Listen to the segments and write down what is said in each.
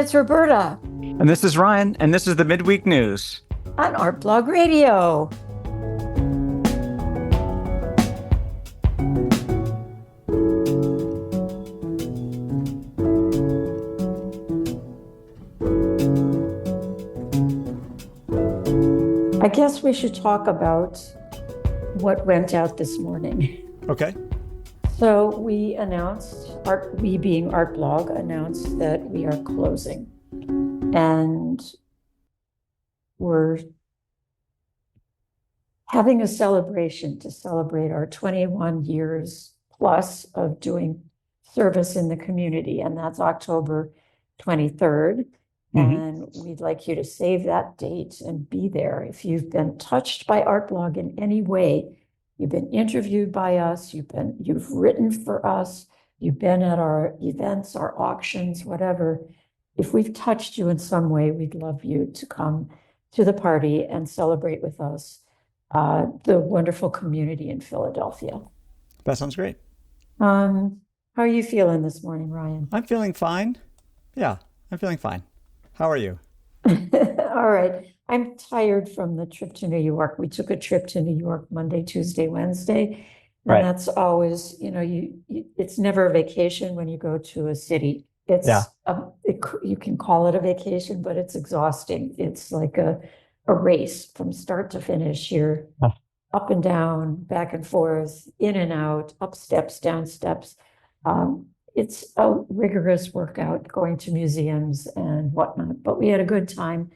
it's Roberta. And this is Ryan, and this is the Midweek News On Artblog Radio. I guess we should talk about what went out this morning. Okay. So we announced, we being Artblog, announced that we are closing. And we're having a celebration to celebrate our 21 years plus of doing service in the community. And that's October 23rd. And we'd like you to save that date and be there. If you've been touched by Artblog in any way, you've been interviewed by us, you've written for us, you've been at our events, our auctions, whatever. If we've touched you in some way, we'd love you to come to the party and celebrate with us the wonderful community in Philadelphia. That sounds great. How are you feeling this morning, Ryan? I'm feeling fine. Yeah, I'm feeling fine. How are you? All right. I'm tired from the trip to New York. We took a trip to New York Monday, Tuesday, Wednesday. And Right. That's always, it's never a vacation when you go to a city. It's Yeah. You can call it a vacation, but it's exhausting. It's like a race from start to finish. You're up and down, back and forth, in and out, up steps, down steps. It's a rigorous workout going to museums and whatnot, but we had a good time.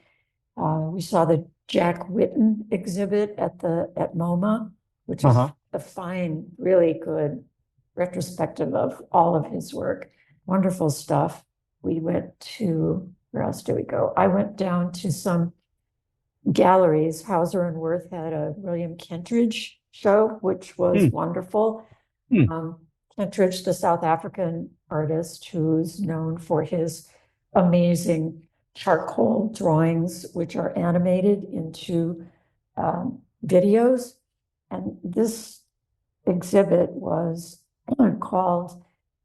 We saw the Jack Whitten exhibit at MoMA, which is a fine, really good retrospective of all of his work. Wonderful stuff. We went to, where else did we go? I went down to some galleries. Hauser and Wirth had a William Kentridg show, which was wonderful. Kentridg, the South African artist who's known for his amazing charcoal drawings, which are animated into videos. And this exhibit was called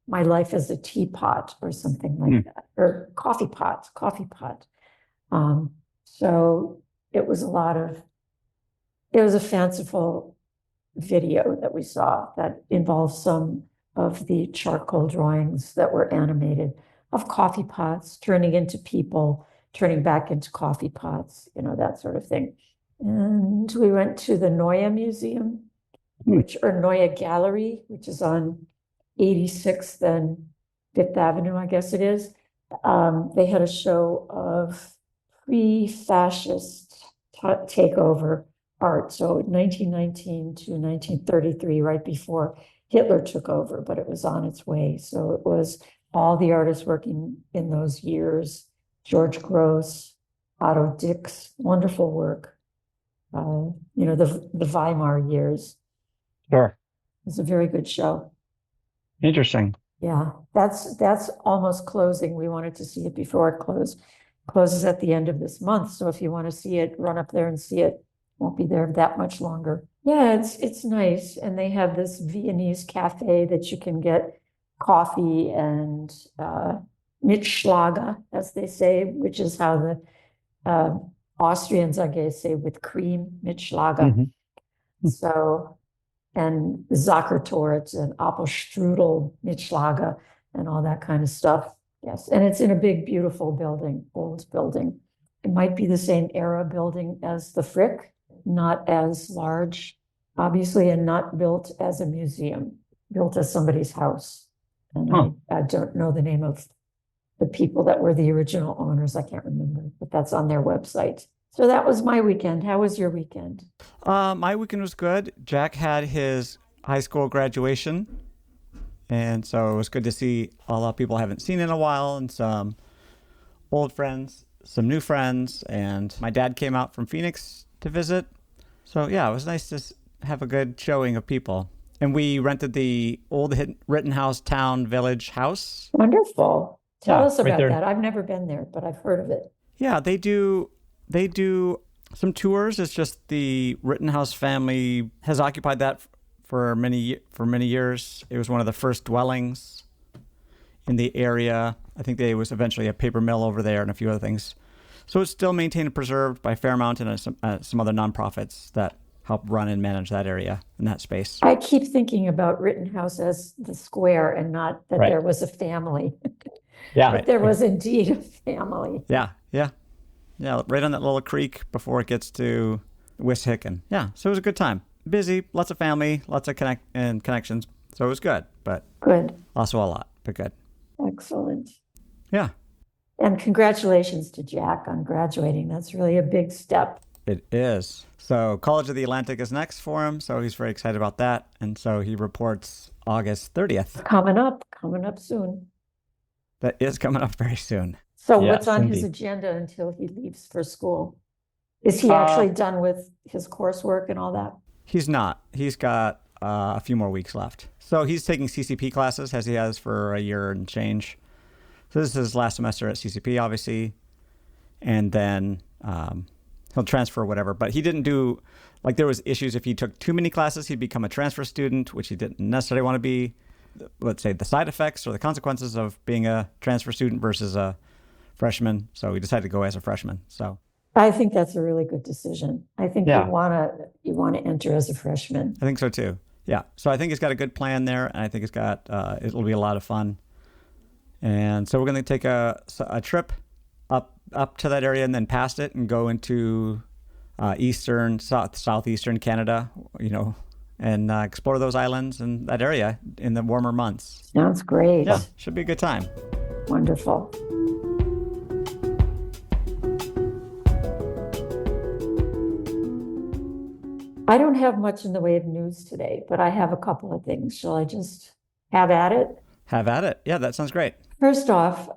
My Life as a Teapot or something like that, or coffee pot. So it was a fanciful video that we saw that involved some of the charcoal drawings that were animated of coffee pots turning into people, turning back into coffee pots, that sort of thing. And we went to the Neue Museum, or Neue Gallery, which is on 86th and 5th Avenue, I guess it is. They had a show of pre-fascist takeover art. So 1919 to 1933, right before Hitler took over, but it was on its way. So it was all the artists working in those years, George Gross, Otto Dix, wonderful work. The Weimar years. Sure. It was a very good show. Interesting. Yeah, that's almost closing. We wanted to see it before it closes at the end of this month. So if you want to see it, run up there and see it. Won't be there that much longer. Yeah, it's nice. And they have this Viennese cafe that you can get coffee and Mittelschlag, as they say, which is how the Austrians, I guess, say with cream, Mittelschlag. So, and Zuckertorte and Apfelstrudel, Mittelschlag, and all that kind of stuff. Yes, and it's in a big, beautiful building, old building. It might be the same era building as the Frick, not as large, obviously, and not built as a museum, built as somebody's house. And I don't know the name of the people that were the original owners. I can't remember, but that's on their website. So that was my weekend. How was your weekend? My weekend was good. Jack had his high school graduation. And so it was good to see a lot of people I haven't seen in a while and some old friends, some new friends. And my dad came out from Phoenix to visit. So yeah, it was nice to have a good showing of people. And we rented the old Rittenhouse Town Village house. Wonderful. Tell us about there. that. I've never been there, but I've heard of it. Yeah, they do some tours. It's just the Rittenhouse family has occupied that for many years. It was one of the first dwellings in the area. I think there was eventually a paper mill over there and a few other things. So it's still maintained and preserved by Fairmount and some other nonprofits that help run and manage that area and that space. I keep thinking about Rittenhouse as the square and not that Right. there was a family. Yeah. But there was indeed a family. Yeah, right on that little creek before it gets to Wissahickon. Yeah, so it was a good time. Busy, lots of family, lots of connections. So it was good, but Good. also a lot, but good. Excellent. Yeah, And congratulations to Jack on graduating. That's really a big step. it is. So College of the Atlantic is next for him, so he's very excited about that. And so he reports August 30th. Coming up soon. That is coming up very soon. So Yes, what's on his indeed. agenda until he leaves for school? Is he actually done with his coursework and all that? He's not. He's got a few more weeks left. So he's taking CCP classes, as he has for a year and change. So this is his last semester at CCP, obviously. And then he'll transfer whatever. But he didn't do, like there was issues if he took too many classes, he'd become a transfer student, which he didn't necessarily want to be. Let's say the side effects or the consequences of being a transfer student versus a freshman. So he decided to go as a freshman. So I think that's a really good decision. I think Yeah. you wanna enter as a freshman. I think so too. Yeah. So I think he's got a good plan there, and I think it'll be a lot of fun. And so we're going to take a trip up to that area and then past it and go into southeastern Canada, and explore those islands and that area in the warmer months. Sounds great. Yeah, should be a good time. Wonderful. I don't have much in the way of news today, but I have a couple of things. Shall I just have at it? Have at it. Yeah, that sounds great. First off,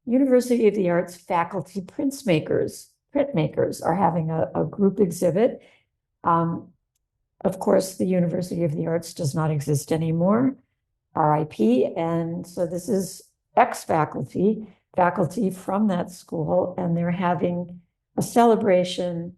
University of the Arts faculty printmakers are having a group exhibit. Of course, the University of the Arts does not exist anymore, RIP. And so this is ex-faculty from that school, and they're having a celebration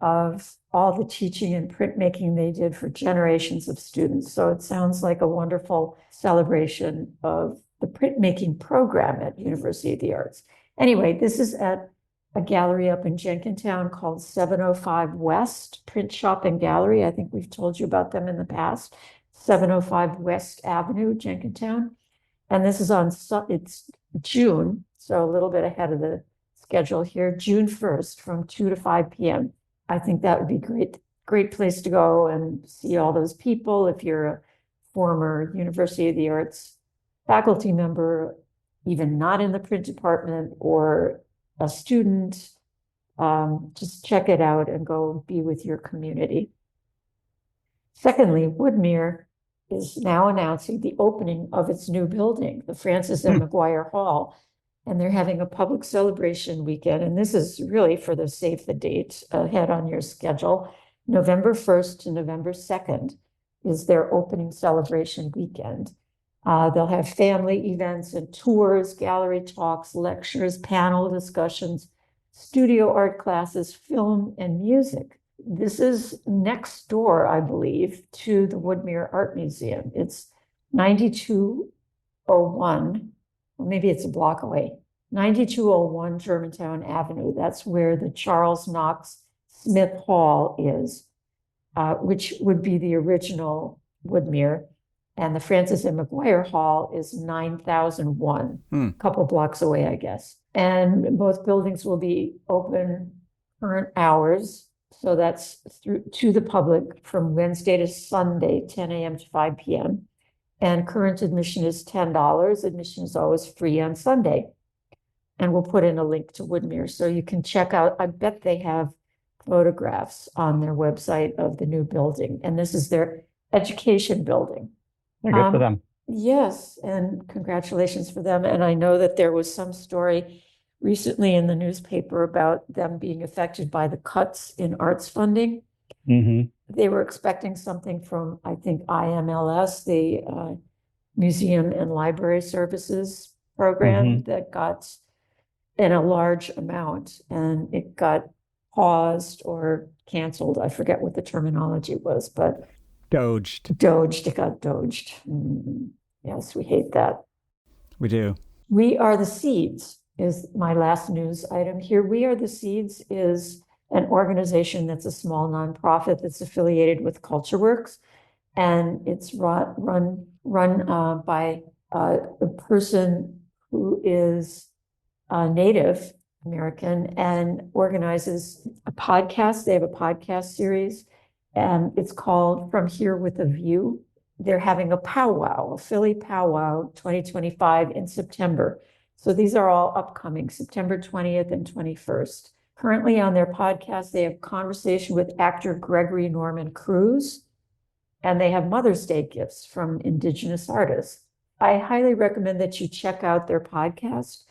of all the teaching and printmaking they did for generations of students. So it sounds like a wonderful celebration of the printmaking program at University of the Arts. Anyway, this is at a gallery up in Jenkintown called 705 West Print Shop and Gallery. I think we've told you about them in the past. 705 West Avenue, Jenkintown. And this is it's June, so a little bit ahead of the schedule here, June 1st from 2 to 5 p.m. I think that would be great place to go and see all those people. If you're a former University of the Arts faculty member, even not in the print department, or a student, just check it out and go be with your community. Secondly, Woodmere is now announcing the opening of its new building, the Francis M. McGuire Hall, and they're having a public celebration weekend. And this is really for the save the date ahead on your schedule. November 1st to November 2nd is their opening celebration weekend. They'll have family events and tours, gallery talks, lectures, panel discussions, studio art classes, film, and music. This is next door, I believe, to the Woodmere Art Museum. It's 9201, or maybe it's a block away, 9201 Germantown Avenue. That's where the Charles Knox Smith Hall is, which would be the original Woodmere. And the Francis M. McGuire Hall is 9001, a couple blocks away, I guess. And both buildings will be open current hours. So that's to the public from Wednesday to Sunday, 10 a.m. to 5 p.m. And current admission is $10. Admission is always free on Sunday. And we'll put in a link to Woodmere so you can check out. I bet they have photographs on their website of the new building. And this is their education building. Good for them. Yes, and congratulations for them. And I know that there was some story recently in the newspaper about them being affected by the cuts in arts funding. Mm-hmm. They were expecting something from, I think, IMLS, the Museum and Library Services program, that got in a large amount, and it got paused or canceled. I forget what the terminology was, but Doged. it got doged. Yes, we hate that. We do. We Are the Seeds is my last news item here. We Are the Seeds is an organization that's a small nonprofit that's affiliated with CultureWorks, and it's run by a person who is Native American and organizes a podcast. They have a podcast series, and it's called From Here with a View. They're having a powwow, a Philly powwow 2025 in September. So these are all upcoming, September 20th and 21st. Currently on their podcast, they have conversation with actor Gregory Norman Cruz, and they have Mother's Day gifts from Indigenous artists. I highly recommend that you check out their podcast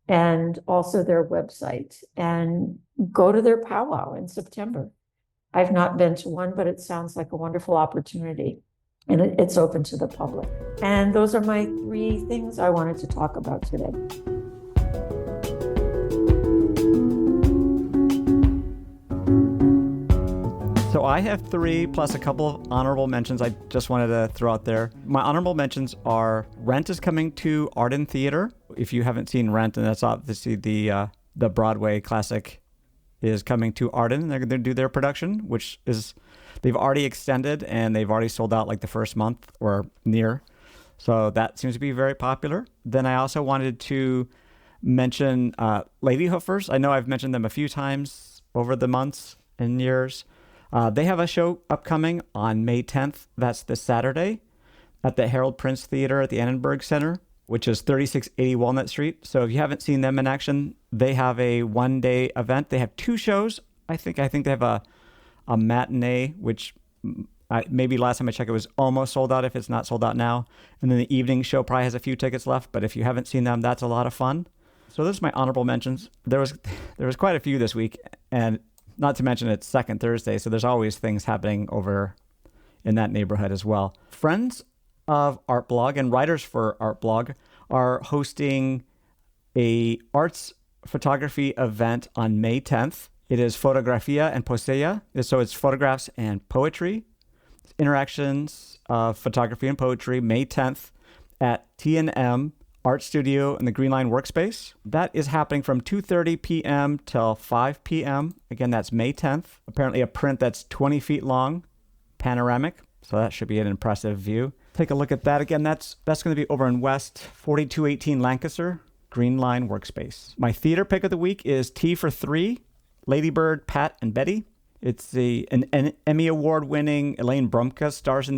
and also their website and go to their powwow in September. I've not been to one, but it sounds like a wonderful opportunity, and it's open to the public. And those are my 3 things I wanted to talk about today. So I have 3 plus a couple of honorable mentions I just wanted to throw out there. My honorable mentions are Rent is coming to Arden Theater. If you haven't seen Rent, and that's obviously the Broadway classic, is coming to Arden. They're going to do their production, which is, they've already extended and they've already sold out like the first month or near. So that seems to be very popular. Then I also wanted to mention Lady Hoofers. I know I've mentioned them a few times over the months and years. They have a show upcoming on May 10th. That's this Saturday at the Harold Prince Theater at the Annenberg Center, which is 3680 Walnut Street. So if you haven't seen them in action, they have a one-day event. They have 2 shows. I think they have a matinee, which maybe last time I checked it was almost sold out if it's not sold out now. And then the evening show probably has a few tickets left. But if you haven't seen them, that's a lot of fun. So those are my honorable mentions. There was quite a few this week, and not to mention it's second Thursday, so there's always things happening over in that neighborhood as well. Friends of Artblog and writers for Artblog are hosting a arts photography event on May 10th. It is Fotografia and Poesia, so it's photographs and poetry. Interactions of photography and poetry, May 10th at T&M Art Studio in the Green Line Workspace. That is happening from 2:30 p.m. till 5 p.m. Again, that's May 10th. Apparently a print that's 20 feet long, panoramic, so that should be an impressive view. Take a look at that. Again, that's going to be over in West 4218 Lancaster, Green Line Workspace. My theater pick of the week is Tea for Three, Lady Bird, Pat, and Betty. It's an Emmy Award-winning Elaine Brumka stars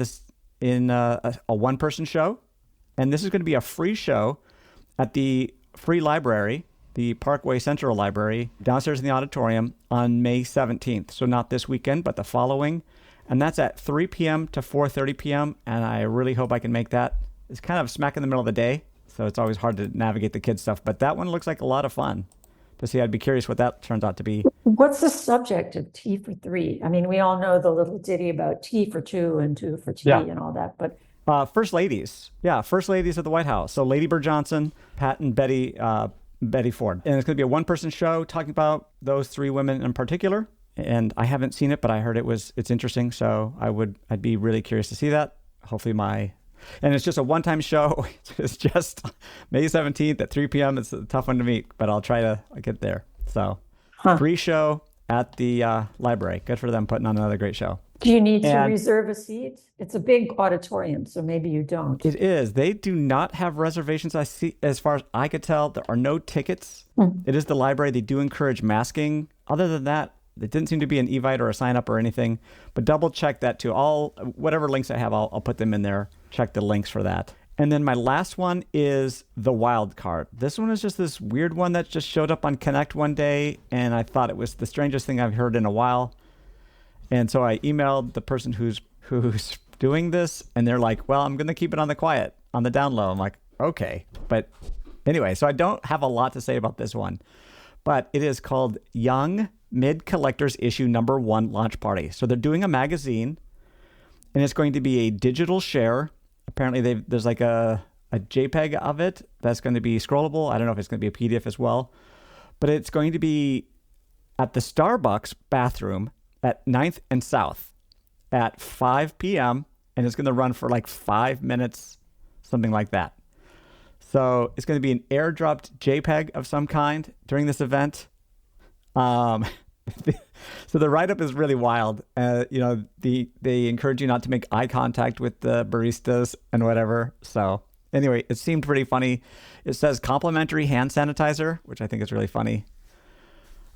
in a one-person show. And this is going to be a free show at the Free Library, the Parkway Central Library, downstairs in the auditorium on May 17th. So not this weekend, but the following. And that's at 3 p.m. to 4:30 p.m. And I really hope I can make that. It's kind of smack in the middle of the day, so it's always hard to navigate the kids' stuff. But that one looks like a lot of fun to see. I'd be curious what that turns out to be. What's the subject of Tea for Three? I mean, we all know the little ditty about tea for two and two for tea and all that, but... First ladies. Yeah, first ladies of the White House. So Lady Bird Johnson, Pat, and Betty Ford. And it's going to be a one-person show talking about those 3 women in particular. And I haven't seen it, but I heard it's interesting. So I'd be really curious to see that. Hopefully and it's just a one-time show. It's just May 17th at 3 p.m. It's a tough one to meet, but I'll try to get there. So free show at the library. Good for them putting on another great show. Do you need to reserve a seat? It's a big auditorium, so maybe you don't. It is. They do not have reservations. I see, as far as I could tell, there are no tickets. It is the library. They do encourage masking. Other than that, it didn't seem to be an Evite or a sign up or anything, but double check that too. Whatever links I have, I'll put them in there. Check the links for that. And then my last one is the wild card. This one is just this weird one that just showed up on Connect one day, and I thought it was the strangest thing I've heard in a while. And so I emailed the person who's doing this, and they're like, well, I'm going to keep it on the quiet, on the down low. I'm like, okay. But anyway, so I don't have a lot to say about this one, but it is called Young Mid Collectors Issue Number 1 Launch Party. So they're doing a magazine, and it's going to be a digital share. Apparently there's like a JPEG of it that's going to be scrollable. I don't know if it's going to be a PDF as well, but it's going to be at the Starbucks bathroom at 9th and South at 5 p.m. and it's going to run for like 5 minutes, something like that. So it's going to be an airdropped JPEG of some kind during this event. So the write-up is really wild. They encourage you not to make eye contact with the baristas and whatever. So anyway, it seemed pretty funny. It says complimentary hand sanitizer, which I think is really funny.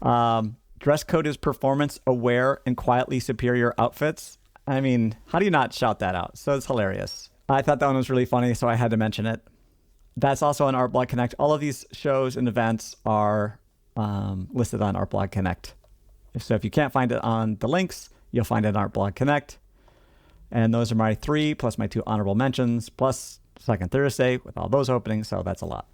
Dress code is performance aware and quietly superior outfits. I mean, how do you not shout that out? So it's hilarious. I thought that one was really funny, so I had to mention it. That's also on Artblog Connect. All of these shows and events are listed on Artblog Connect. So if you can't find it on the links, you'll find it on Artblog Connect. And those are my 3, plus my 2 honorable mentions, plus Second Thursday with all those openings. So that's a lot.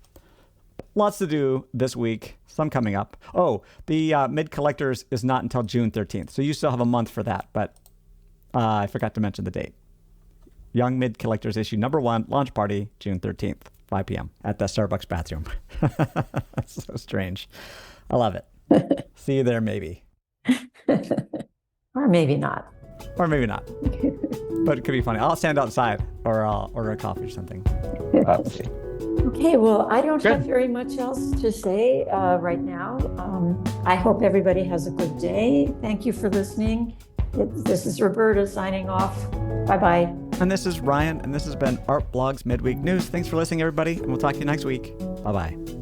Lots to do this week. Some coming up. Oh, the Mid Collectors is not until June 13th. So you still have a month for that. But I forgot to mention the date. Young Mid Collectors issue number 1, launch party, June 13th. 5 p.m. at the Starbucks bathroom. That's so strange. I love it. See you there, maybe. Or maybe not. Or maybe not. But it could be funny. I'll stand outside or I'll order a coffee or something. See. Okay, well, I don't have Good. very much else to say right now. I hope everybody has a good day. Thank you for listening. This is Roberta signing off. Bye-bye. And this is Ryan, and this has been Artblog's Midweek News. Thanks for listening, everybody, and we'll talk to you next week. Bye-bye.